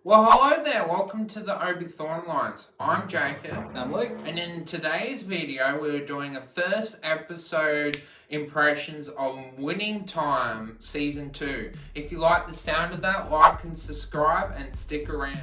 Well, hello there. Welcome to the Obi Thorn Lines. I'm Jacob. I'm Luke. And in today's video, we're doing a first episode impressions of Winning Time Season 2. If you like the sound of that, like and subscribe and stick around.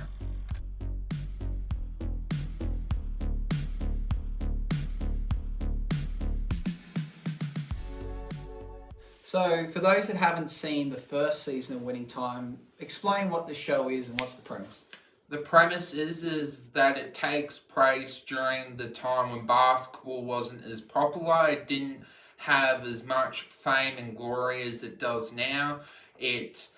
So, for those that haven't seen the first season of Winning Time, explain what the show is and what's the premise. The premise is that it takes place during the time when basketball wasn't as popular. It didn't have as much fame and glory as it does now. It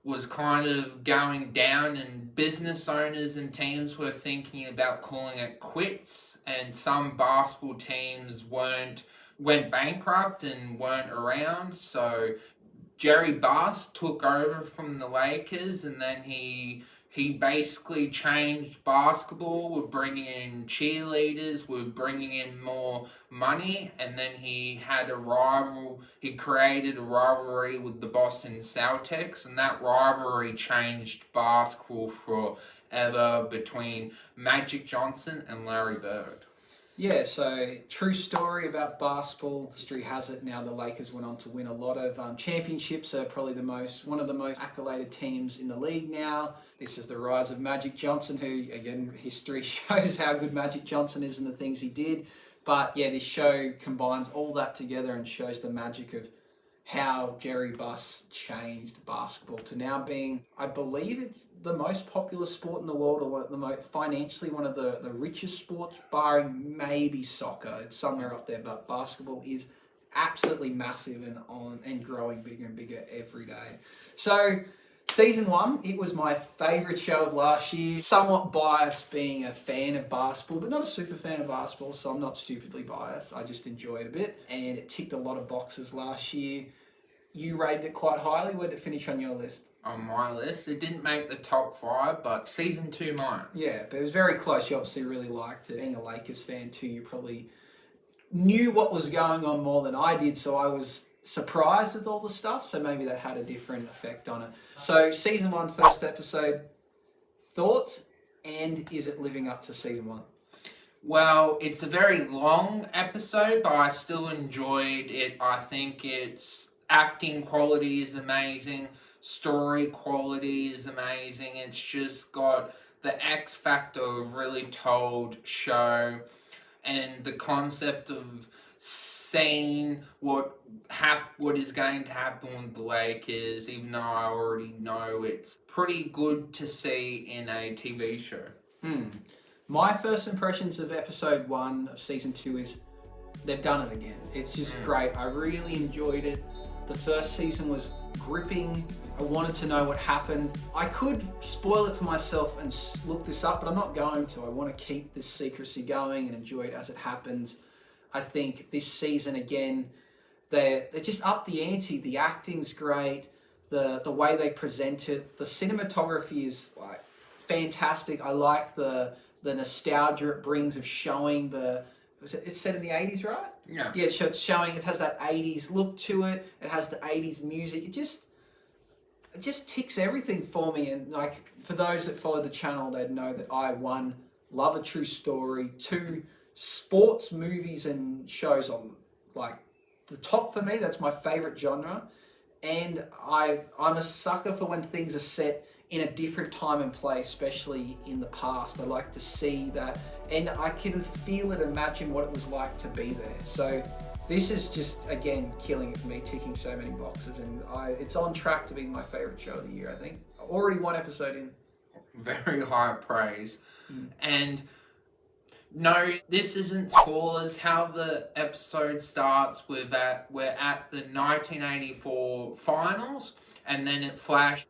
was kind of going down, and business owners and teams were thinking about calling it quits, and some basketball teams went bankrupt and weren't around. So Jerry Buss took over from the Lakers, and then he basically changed basketball. We're bringing in cheerleaders, we're bringing in more money, and then he created a rivalry with the Boston Celtics, and that rivalry changed basketball forever between Magic Johnson and Larry Bird. Yeah, so true story about basketball. History has it now the Lakers went on to win a lot of championships. Are probably one of the most accoladed teams in the league now. This is the rise of Magic Johnson, who again history shows how good Magic Johnson is and the things he did. But yeah, this show combines all that together and shows the magic of how Jerry Buss changed basketball to now being, I believe it's the most popular sport in the world, or financially one of the richest sports, barring maybe soccer. It's somewhere up there, but basketball is absolutely massive and growing bigger and bigger every day. So season 1, it was my favourite show of last year. Somewhat biased being a fan of basketball, but not a super fan of basketball, so I'm not stupidly biased. I just enjoy it a bit, and it ticked a lot of boxes last year. You rated it quite highly. Where did it finish on your list? On my list, it didn't make the top 5, but season 2 might. Yeah, but it was very close. You obviously really liked it. Being a Lakers fan too, you probably knew what was going on more than I did, so I was surprised with all the stuff, so maybe that had a different effect on it. So season 1, first episode, thoughts, and is it living up to season 1? Well, it's a very long episode, but I still enjoyed it. I think its acting quality is amazing, story quality is amazing. It's just got the X factor of really told show, and the concept of seeing what is going to happen with the Lakers, even though I already know it's pretty good to see in a TV show. My first impressions of episode 1 of season 2 is they've done it again. It's just great. I really enjoyed it. The first season was gripping. I wanted to know what happened. I could spoil it for myself and look this up, but I'm not going to. I want to keep this secrecy going and enjoy it as it happens. I think this season, again, they just upped the ante. The acting's great. The way they present it. The cinematography is like fantastic. I like the nostalgia it brings of showing it's set in the 80s, right? Yeah. Yeah, it's showing, it has that 80s look to it. It has the 80s music. It just ticks everything for me. And like, for those that follow the channel, they'd know that I, 1, love a true story. 2, sports movies and shows on like the top for me. That's my favorite genre. And I'm a sucker for when things are set in a different time and place, especially in the past. I like to see that, and I can feel it, imagine what it was like to be there. So this is just, again, killing it for me, ticking so many boxes, and it's on track to being my favorite show of the year, I think. Already 1 episode in. Very high praise. And no, this isn't spoilers. How the episode starts, we're at the 1984 finals, and then it flash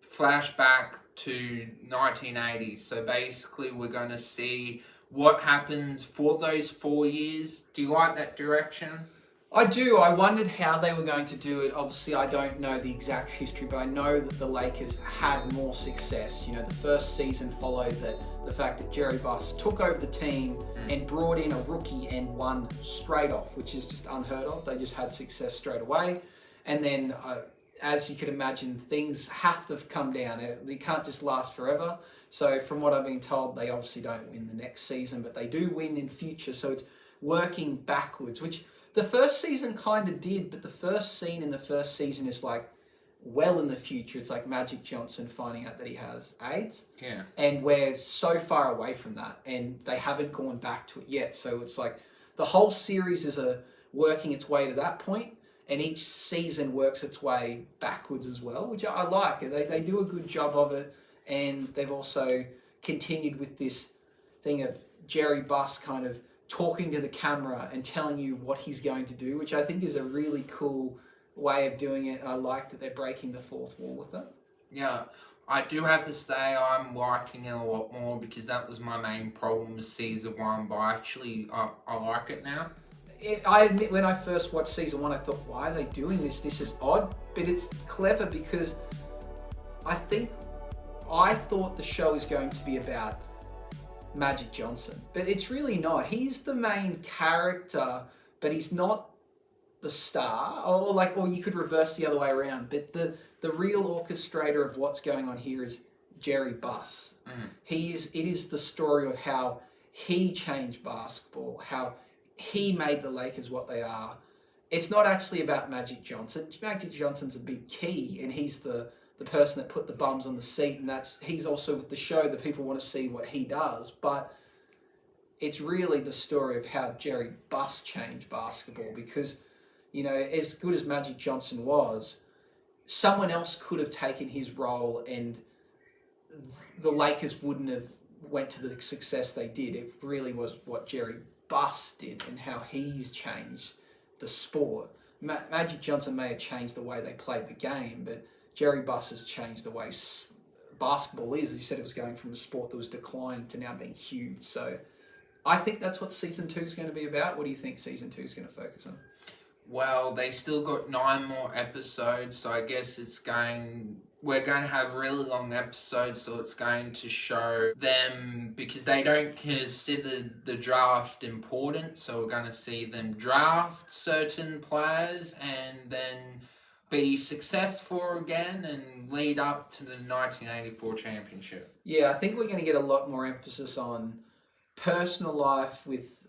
back to 1980s. So basically, we're going to see what happens for those 4 years. Do you like that direction? I do. I wondered how they were going to do it. Obviously, I don't know the exact history, but I know that the Lakers had more success. You know, the first season followed the fact that Jerry Buss took over the team and brought in a rookie and won straight off, which is just unheard of. They just had success straight away. And then as you can imagine, things have to come down. They can't just last forever. So from what I've been told, they obviously don't win the next season, but they do win in future. So it's working backwards, which the first season kind of did, but the first scene in the first season is like well in the future. It's like Magic Johnson finding out that he has AIDS. Yeah. And we're so far away from that, and they haven't gone back to it yet. So it's like the whole series is working its way to that point, and each season works its way backwards as well, which I like. They do a good job of it, and they've also continued with this thing of Jerry Buss kind of talking to the camera and telling you what he's going to do, which I think is a really cool way of doing it. And I like that they're breaking the fourth wall with it. Yeah, I do have to say I'm liking it a lot more, because that was my main problem with season 1, but I like it now. I admit, when I first watched season 1, I thought, why are they doing this? This is odd, but it's clever, because I thought the show is going to be about Magic Johnson, but it's really not. He's the main character, but he's not the star, or you could reverse the other way around. But the real orchestrator of what's going on here is Jerry Buss. It is the story of how he changed basketball, how he made the Lakers what they are. It's not actually about Magic Johnson. Magic Johnson's a big key, and he's the person that put the bums on the seat, and he's also with the show that people want to see what he does. But it's really the story of how Jerry Buss changed basketball, because, you know, as good as Magic Johnson was, someone else could have taken his role, and the Lakers wouldn't have went to the success they did. It really was what Jerry Buss did and how he's changed the sport. Magic Johnson may have changed the way they played the game, but Jerry Buss has changed the way basketball is. You said it was going from a sport that was declining to now being huge. So I think that's what season 2 is going to be about. What do you think season 2 is going to focus on? Well, they still got 9 more episodes, so I guess we're going to have really long episodes, so it's going to show them, because they don't consider the draft important, so we're going to see them draft certain players and then be successful again and lead up to the 1984 championship. Yeah, I think we're going to get a lot more emphasis on personal life with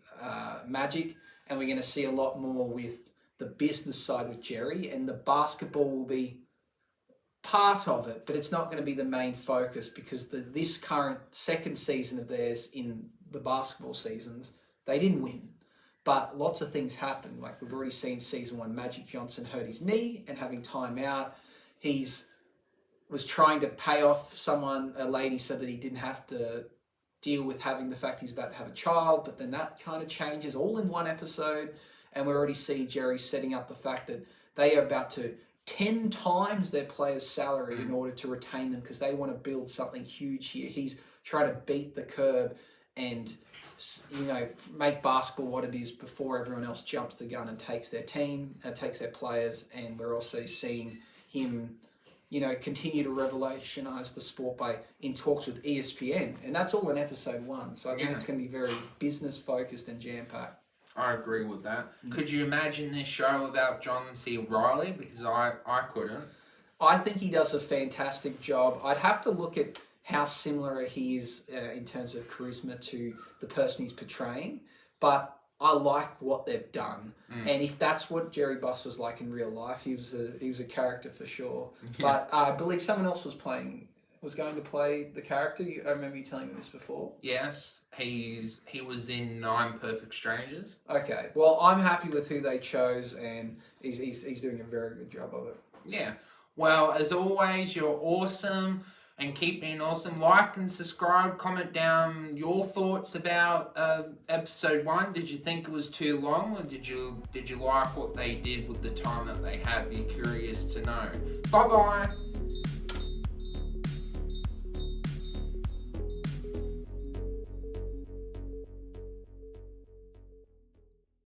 Magic, and we're going to see a lot more with the business side with Jerry, and the basketball will be part of it, but it's not going to be the main focus, because this current second season of theirs in the basketball seasons, they didn't win. But lots of things happened. Like we've already seen season 1, Magic Johnson hurt his knee and having time out. Was trying to pay off a lady, so that he didn't have to deal with having the fact he's about to have a child, but then that kind of changes all in one episode. And we already see Jerry setting up the fact that they are about to 10 times their players' salary in order to retain them, because they want to build something huge here. He's trying to beat the curb and, you know, make basketball what it is before everyone else jumps the gun and takes their team and takes their players. And we're also seeing him, you know, continue to revolutionize the sport in talks with ESPN, and that's all in episode 1. So I think it's going to be very business focused and jam packed. I agree with that. Could you imagine this show without John C. Reilly? Because I couldn't. I think he does a fantastic job. I'd have to look at how similar he is in terms of charisma to the person he's portraying, but I like what they've done. And if that's what Jerry Buss was like in real life, he was a character for sure. But I believe someone else was going to play the character. I remember you telling me this before. Yes, he was in 9 Perfect Strangers. Okay, well, I'm happy with who they chose, and he's doing a very good job of it. Yeah. Well, as always, you're awesome, and keep being awesome. Like and subscribe. Comment down your thoughts about episode 1. Did you think it was too long, or did you like what they did with the time that they had? Be curious to know. Bye bye.